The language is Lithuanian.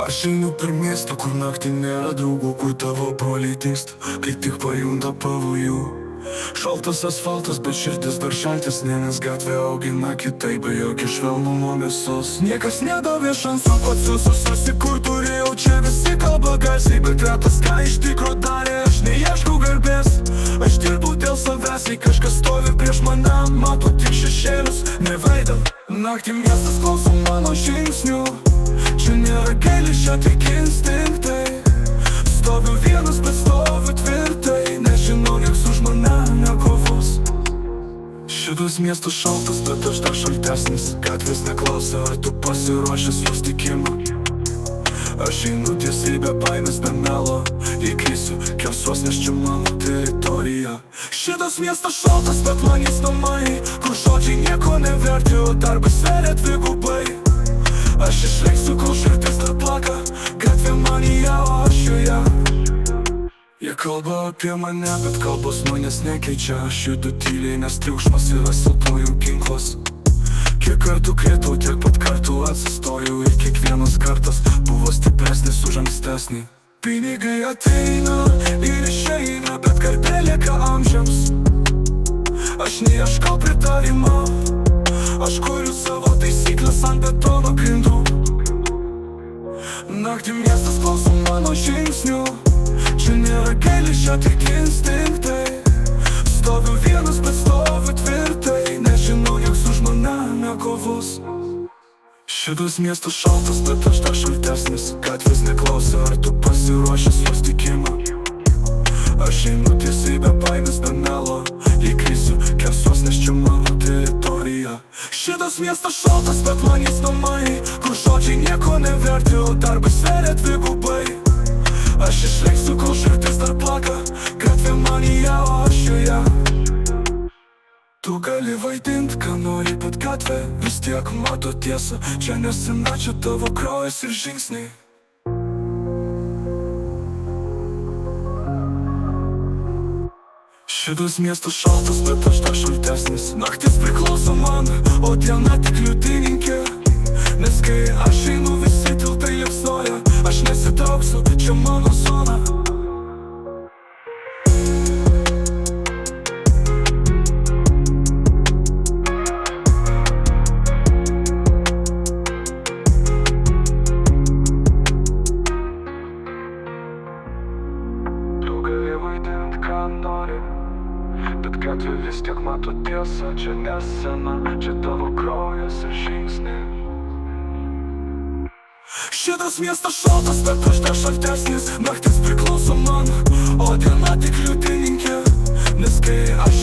Aš einu per miestą, kur naktį nėra draugų, kur tavo broliai dingsta, kai tik pajunda pavojų. Šaltas asfaltas, bet širdis dar šaltesnė, nes gatvė augina kitaip, be jokio švelnumo mėsos. Niekas nedavė šansų pats susikur, turėjau čia visi kalba garsiai, bet retas ką iš tikro darė, aš neieškau garbės. Aš dirbu dėl savęs, jei kažkas stovi prieš mane, mato tik šešėlius, ne veidą. Naktį miestas klauso mano žingsnių, čia nėra gėlis, čia tik instinktai. Stoviu vienas, bet stoviu tvirtai, nežinau, nieks už mane nekovos. Šitas miestas šaltas, bet aš dar šaltesnis. Gatvės neklausia, ar tu pasiruošęs susitikimą. Aš einu tiesiai be baimės, be melo, įkrisiu, kersuos, nes čia mano teritorija. Šitas miestas šaltas, bet man jis namai, kur žodžiai nieko neverti, o darbas sveria dvigubai. Aš išleisiu, kol širdis dar plaka, gatvė man į ją, o aš joje. Jie kalba apie mane, bet kalbos manęs nekeičia. Aš judu tyliai, nes triukšmas yra silpnųjų ginklas. Kiek kartų krėtau, tiek pat kartų atsistojau, ir kiekvienas kartas buvo stipresnis už ankstesnį. Pinigai ateina ir išeina, bet garbė lieka amžiams. Aš neieškau pritarimo, aš kuriu savo taisyklės ant betono grindų. Naktį miestas klauso mano žingsnių, čia nėra gėlis, čia tik instinktai. Stoviu vienas, bet stoviu tvirtai, nežinau, nieks už mane nekovos. Šitas miestas šaltas, bet aš dar šaltesnis. Gatvės neklausia, ar tu pasiruošęs susitikimą. Aš einu tiesiai be baimės, be melo, įkrisiu, kersuos, nes čia mano teritorija. Šitas miestas šaltas, bet man jis namai, kur žodžiai nieko neverti, o darbas sveria dvigubai. Aš išleisiu, kol širdis dar plaka, gatvė man į ją, o aš joje. Tu gali vaidint, ką nori, bet gatvė vis tiek mato tiesą. Čia nesena, čia tavo kraujas ir žingsniai. Šitas miestas šaltas, bet aš dar šaltesnis. Naktis priklauso man, o diena tik liudininkė. Nes kai aš einu, visi tiltai liepsnoja. Aš nesitrauksiu, čia mano zona. Tu gali vaidint, ką nori, bet gatvė vis tiek mato tiesą. Čia nesena, čia tavo kraujas ir žingsniai. Šitas miestas šaltas, bet aš dar šaltesnis. Naktis priklauso man, o diena tik liudininkė. Nes kai aš